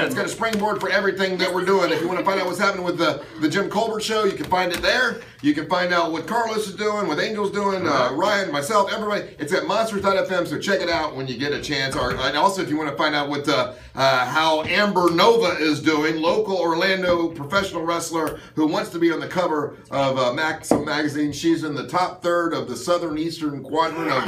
It's got a springboard for everything that we're doing. If you want to find out what's happening with the Jim Colbert Show, you can find it there. You can find out what Carlos is doing, what Angel's doing, Ryan, myself, everybody. It's at monsters.fm, so check it out when you get a chance. And also, if you want to find out what how Amber Nova is doing, local Orlando professional wrestler who wants to be on the cover of Maxim magazine. She's in the top third of the southern-eastern quadrant of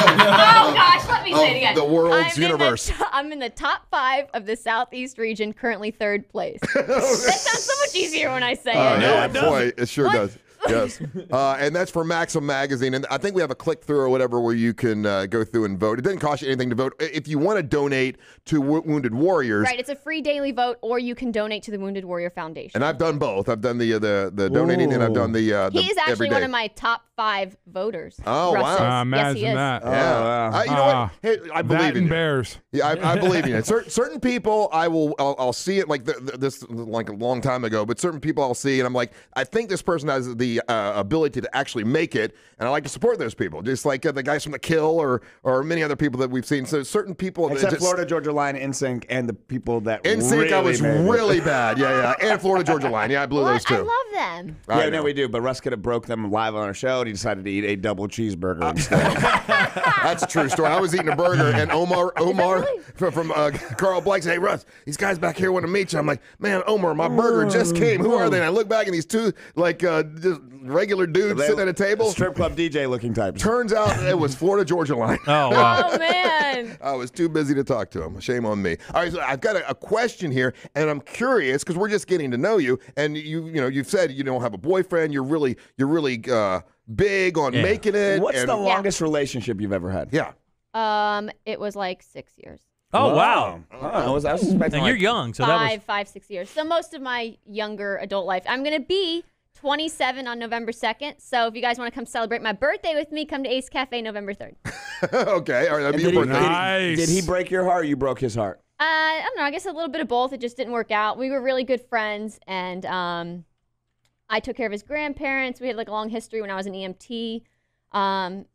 let me say it again. The world's universe. I'm in the top 5 of the Southeast region, currently 3rd place. That sounds so much easier when I say it. Yeah, boy, it sure does. Yes. And that's for Maxim Magazine. And I think we have a click-through or whatever where you can go through and vote. It doesn't cost you anything to vote. If you want to donate to Wounded Warriors. Right. It's a free daily vote, or you can donate to the Wounded Warrior Foundation. And I've done both. I've done the donating, and I've done the He is actually one of my top 5 voters. Oh, wow. Yes, he is. That. Yeah. You know what? Hey, I believe in you. Bears. Yeah, I believe in you. Certain people, I'll see it like this like a long time ago, but certain people I'll see, and I'm like, I think this person has the ability to actually make it, and I like to support those people, just like the guys from The Kill or many other people that we've seen. So certain people, except Florida Georgia Line, NSYNC, and the people that NSYNC, really I was really bad. Yeah, and Florida Georgia Line. Yeah, I blew those two. I love them. Yeah, no, we do. But Russ could have broke them live on our show, and he decided to eat a double cheeseburger instead. That's a true story. I was eating a burger, and Omar from Carl Blake said, "Hey Russ, these guys back here want to meet you." I'm like, "Man, Omar, my burger just came. Who are they?" And I look back, and these two just regular dudes sitting at a table, strip club DJ looking types. Turns out it was Florida Georgia Line. Oh wow! Oh man! I was too busy to talk to him. Shame on me. All right, so I've got a question here, and I'm curious because we're just getting to know you, and you've said you don't have a boyfriend. You're really big on making it. What's the longest relationship you've ever had? Yeah. It was like 6 years. Oh wow! I was expecting. You're young, so that was 6 years. So most of my younger adult life. I'm gonna be 27 on November 2nd. So if you guys want to come celebrate my birthday with me, come to Ace Cafe November 3rd. Okay, all right, that'd be your birthday. Nice. Did he break your heart or you broke his heart? I don't know. I guess a little bit of both. It just didn't work out. We were really good friends, and I took care of his grandparents. We had like a long history when I was an EMT, and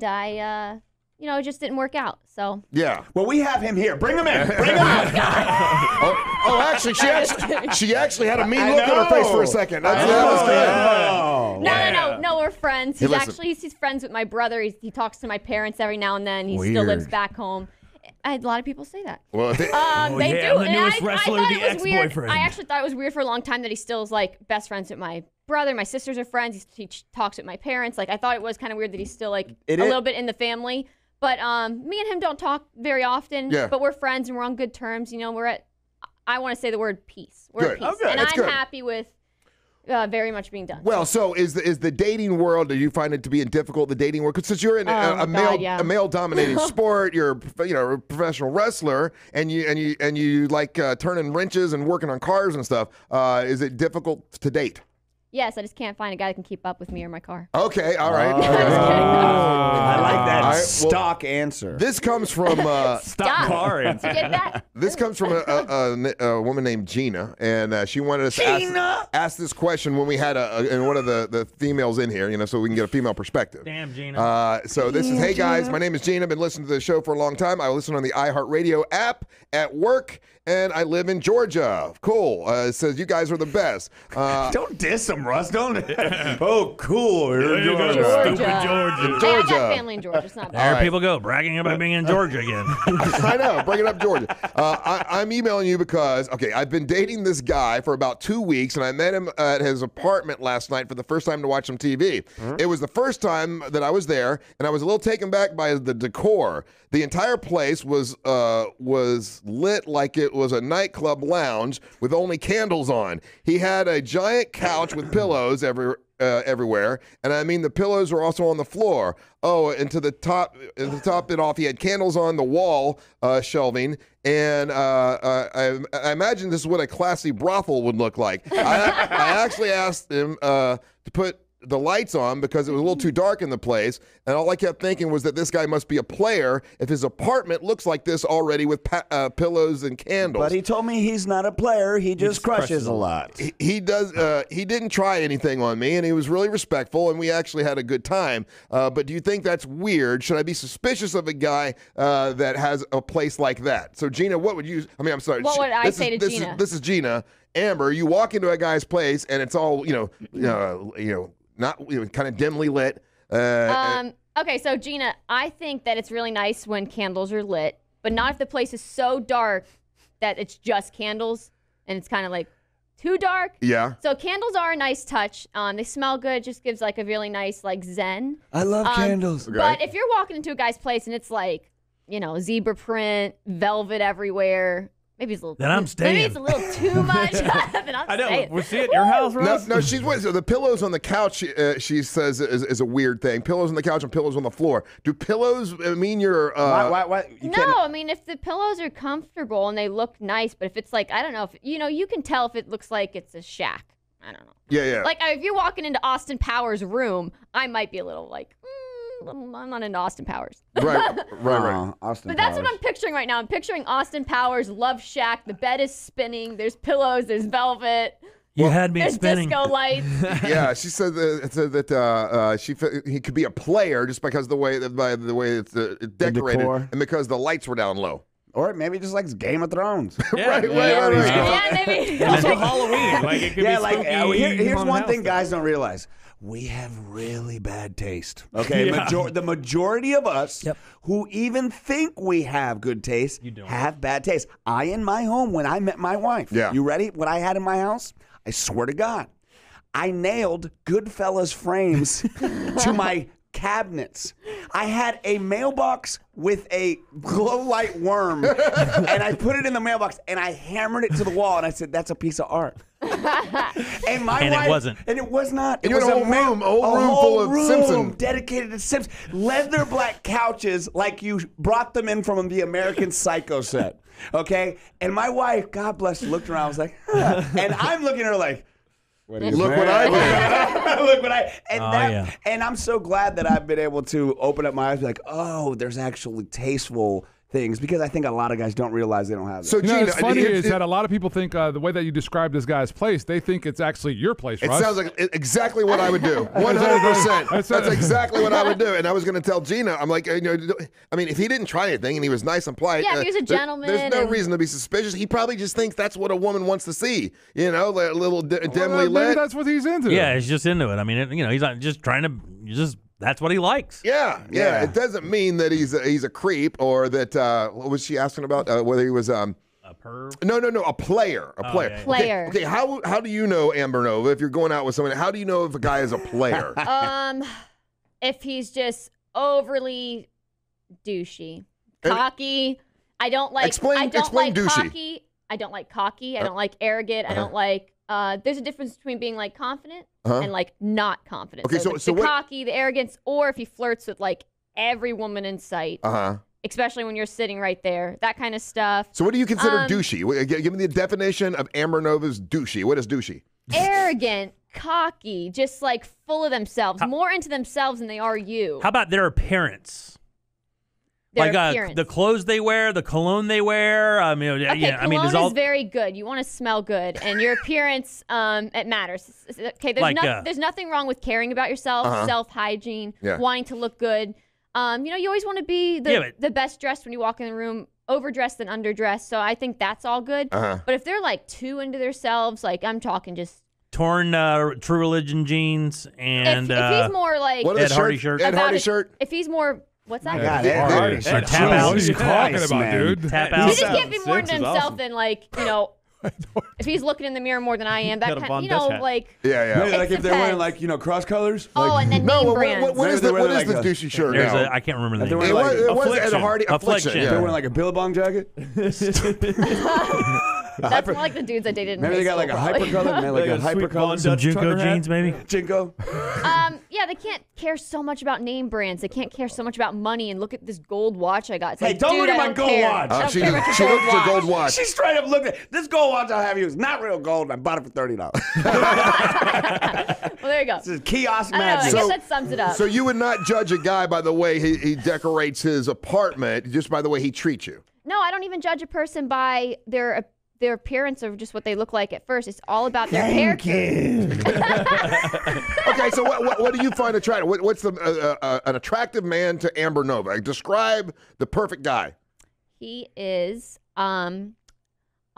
I, it just didn't work out. So yeah. Well, we have him here. Bring him in. Bring him in. Actually, she actually had a mean look on her face for a second. That was good. No, we're friends. He's friends with my brother. He talks to my parents every now and then. He still lives back home. I had a lot of people say that. Well, they do. The newest wrestler, the ex-boyfriend. I actually thought it was weird for a long time that he still is like best friends with my brother. My sisters are friends. He talks with my parents. Like I thought it was kind of weird that he's still like a little bit in the family. But me and him don't talk very often. Yeah. But we're friends and we're on good terms. We're at. I want to say the word peace. We're at peace, okay, and I'm happy with. Very much being done. Well, so is the dating world? Do you find it to be difficult? The dating world, because since you're in a male-dominated sport, you're a professional wrestler, and you like turning wrenches and working on cars and stuff. Is it difficult to date? Yes, I just can't find a guy that can keep up with me or my car. Okay, all right. I like that stock answer. This comes from stock car answer. Get that? This comes from a woman named Gina, and she wanted us to ask this question when we had one of the females in here, so we can get a female perspective. Damn, Gina. So this is, hey guys, my name is Gina. I've been listening to the show for a long time. I listen on the iHeartRadio app at work, and I live in Georgia. Cool. It says you guys are the best. Don't diss them, Russ. Don't. Oh, cool. You're in Georgia. Stupid Georgia. Hey, I got family in Georgia. It's not bad. There people go, bragging about being in Georgia again. I know, bringing up Georgia. I'm emailing you because, I've been dating this guy for about 2 weeks, and I met him at his apartment last night for the first time to watch some TV. It was the first time that I was there, and I was a little taken back by the decor. The entire place was lit like it was a nightclub lounge with only candles on. He had a giant couch with pillows everywhere, and I mean the pillows were also on the floor. Oh, and to top it off, he had candles on the wall shelving, and I imagine this is what a classy brothel would look like. I actually asked him to put the lights on because it was a little too dark in the place. And all I kept thinking was that this guy must be a player if his apartment looks like this already with pillows and candles. But he told me he's not a player. He just crushes a lot. He does. He didn't try anything on me, and he was really respectful, and we actually had a good time. But do you think that's weird? Should I be suspicious of a guy that has a place like that? So, Gina, what would you? I mean, I'm sorry. What would I say to Gina? This is Gina. Amber, you walk into a guy's place, and it's all not kind of dimly lit. Okay, so Gina, I think that it's really nice when candles are lit, but not if the place is so dark that it's just candles and it's kind of like too dark. Yeah. So candles are a nice touch. They smell good. Just gives like a really nice like zen. I love candles. Okay. But if you're walking into a guy's place and it's like, zebra print, velvet everywhere. Maybe it's a little. Then I'm staying. Maybe it's a little too much. Then I'm I know. staying. Was she at your house, Russ? No, she's with. So the pillows on the couch, she says, is a weird thing. Pillows on the couch and pillows on the floor. Do pillows mean you're? Why? No, I mean if the pillows are comfortable and they look nice, but if it's like I don't know, if you can tell if it looks like it's a shack. I don't know. Yeah. Like if you're walking into Austin Powers' room, I might be a little like. I'm not into Austin Powers. Right. Austin But that's Powers. what I'm picturing right now. I'm picturing Austin Powers, Love Shack. The bed is spinning. There's pillows. There's velvet. You had me There's spinning. disco lights. Yeah, she said that he could be a player just because by the way it's decorated decor. and because the lights were down low. Or maybe just likes Game of Thrones. Yeah, Right. Yeah, maybe. Also Halloween. Like it could Yeah, be like spooky here's haunted one house thing stuff. guys don't realize. We have really bad taste. Okay, Yeah. the majority of us Yep. who even think we have good taste don't. have bad taste. I in my home when I met my wife. Yeah. You ready? What I had in my house? I swear to God, I nailed Goodfellas frames to my cabinets. I had a mailbox with a glow light worm, and I put it in the mailbox, and I hammered it to the wall, and I said, "That's a piece of art." And my And it wife, wasn't. and it was not. And It you had was a whole room full whole of room Simpson. dedicated to Simpson. Leather black couches, like you brought them in from the American Psycho set. Okay, and my wife, God bless her, looked around, was like, huh. And I'm looking at her like. Look what I did. Look what I yeah. and I'm so glad that I've been able to open up my eyes, like, oh, there's actually tasteful things, because I think a lot of guys don't realize they don't have it. So, Gina, it's funny is that a lot of people think the way that you describe this guy's place, they think it's actually your place, it Russ. sounds like exactly what I would do. 100%. That's exactly what I would do. And I was going to tell Gina, I'm like, I mean, if he didn't try anything and he was nice and polite, Yeah, if he was a gentleman there's no and- reason to be suspicious. He probably just thinks that's what a woman wants to see. A little dimly Maybe lit. that's what he's into. Yeah, he's just into it. I mean, he's not just trying to that's what he likes. Yeah. It doesn't mean that he's a creep or that. What was she asking about? Whether he was A perv. No, a player. yeah, yeah. Player. Okay. How do you know, Amber Nova, if you're going out with someone? How do you know if a guy is a player? If he's just overly douchey, cocky. I don't like. Explain I don't like douchey. cocky. I don't like cocky. I don't like arrogant. I don't like. There's a difference between being like confident and like not confident. Okay, so the what- cocky, the arrogance, or if he flirts with like every woman in sight, especially when you're sitting right there, that kind of stuff. So what do you consider douchey? Give me the definition of Amber Nova's douchey. What is douchey? Arrogant, cocky, just like full of themselves, more into themselves than they are you. How about their appearance? Their Like appearance. the clothes they wear, the cologne they wear. I mean, Okay, yeah. I mean, cologne does all is very good. You want to smell good, and your appearance, it matters. Okay, there's nothing wrong with caring about yourself, self-hygiene, wanting to look good. You always want to be the best dressed when you walk in the room, overdressed and underdressed. So I think that's all good. But if they're like too into themselves, like I'm talking just torn True Religion jeans and if he's more like What is Ed the Hardy shirt. Ed about Hardy it- shirt. if he's more what's that? God, Ed Hardy. Ed Tap out. What are you talking Christ, about, man. dude? Tap He out. just can't be more into 2006 is himself awesome. than like if he's looking in the mirror more than I am. That Got a kind, Von Dutch hat. like Yeah. Maybe, like It if they're wearing depends. cross colors. oh, and then No, name what brands. is Maybe the they're like douchey shirt There's now? I can't remember the They're name. wearing It like was Ed Affliction. Hardy. Affliction. Yeah. They're wearing like a Billabong jacket. That's more like the dudes I dated in Maybe high they got school, like a probably. hyper color. Maybe like a Like a hyper sweet color. Von Some Dutch trucker Junko hat. jeans, maybe. Jinko. Yeah, Yeah, they can't care so much about name brands. They can't care so much about money. And look at this gold watch I got. It's Hey, like, don't dude, look at I my don't gold care. watch. I don't She care about looked your at your gold watch. She straight up looked at this gold watch I have you. It's not real gold. I bought it for $30. Well, there you go. This is kiosk I don't know. I magic. guess that sums it up. So you would not judge a guy by the way he decorates his apartment, just by the way he treats you. No, I don't even judge a person by their appearance or just what they look like at first. It's all about their character. Okay, so what do you find attractive? What's an attractive man to Amber Nova? Describe the perfect guy. He is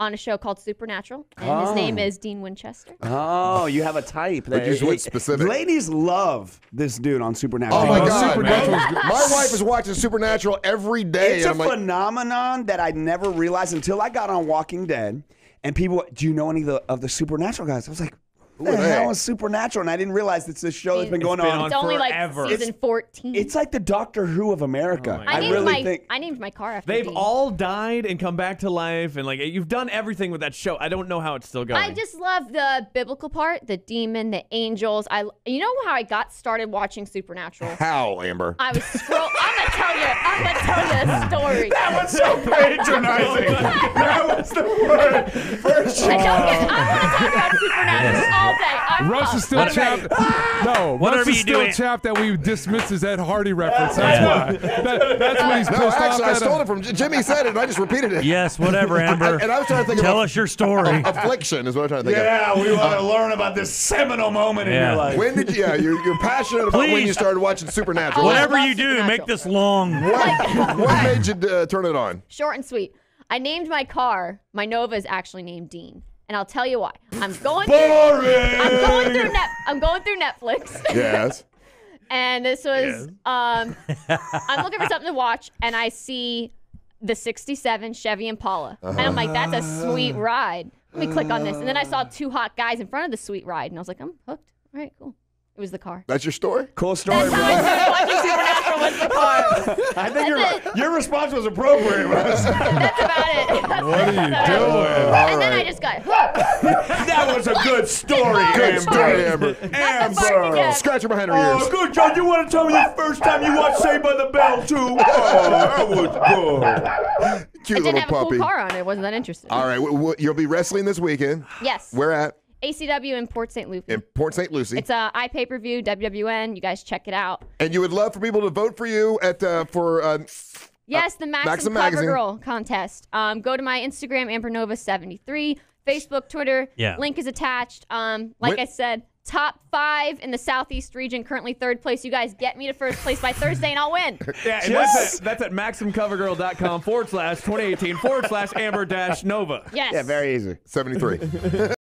on a show called Supernatural, and his name is Dean Winchester. Oh, you have a type. But you just went specific. Ladies love this dude on Supernatural. Oh my God! Supernatural is good. My wife is watching Supernatural every day. It's a and I'm like, phenomenon that I never realized until I got on Walking Dead. And people, do you know any of the Supernatural guys? I was like, who the are they? hell is Supernatural? And I didn't realize it's this show that's been going on. It's only forever. like season 14. It's like the Doctor Who of America. my I named really my think. I named my car after They've Dean. all died and come back to life, and like you've done everything with that show. I don't know how it's still going. I just love the biblical part, the demon, the angels. You know how I got started watching Supernatural? how, Amber? I was I'm gonna tell you a story. That was so patronizing. That was the word. First I want to talk about Supernatural all day. I'm Russ is still chapped. No, Whatever Russ is you still do, chapped that we dismissed his Ed Hardy reference. That's why. That's when he's No, pissed actually, I off. stole it from Jimmy. Said it, and I just repeated it. Yes, whatever, Amber. And I was trying to think Tell of us your story. affliction is what I'm trying to think Yeah, we want to learn about this seminal moment in Yeah. your life. of. When did you? Yeah, you're passionate about when Please. you started watching Supernatural. Oh, Whatever I love you do, Supernatural. make this long. What made you turn it on? Short and sweet. I named my car. My Nova is actually named Dean, and I'll tell you why. I'm going through Netflix. Yes. And this was I'm looking for something to watch, and I see the 67 Chevy Impala. And I'm like, that's a sweet ride. Let me click on this. And then I saw two hot guys in front of the sweet ride, and I was like, I'm hooked. All right, cool. It was the car. That's your story? Cool story, That's how bro. I started watching Supernatural was the car. I think That's your response was appropriate, Russ. That's about it. What are you doing? And then I just got hooked. That was a good story, Good story, Amber. That's the part you get. Scratch her behind her ears. Oh, good, John. You want to tell me the first time you watched Saved by the Bell, too? Oh, that was good. Cute I little didn't have a puppy. cool car on it. Wasn't that interesting? All right, you'll be wrestling this weekend. Yes. Where at? ACW in Port St. Lucie. In Port St. Lucie. It's a iPay-per-view, WWN. You guys check it out. And you would love for people to vote for you at for Yes, the Maxim Cover Magazine. Girl contest. Go to my Instagram, AmberNova73, Facebook, Twitter. Yeah. Link is attached. Like I said, top 5 in the Southeast region, currently 3rd place. You guys get me to 1st place by Thursday, and I'll win. Yeah, and that's at MaximCoverGirl.com/2018/Amber-Nova. Yes. Yeah, very easy. 73.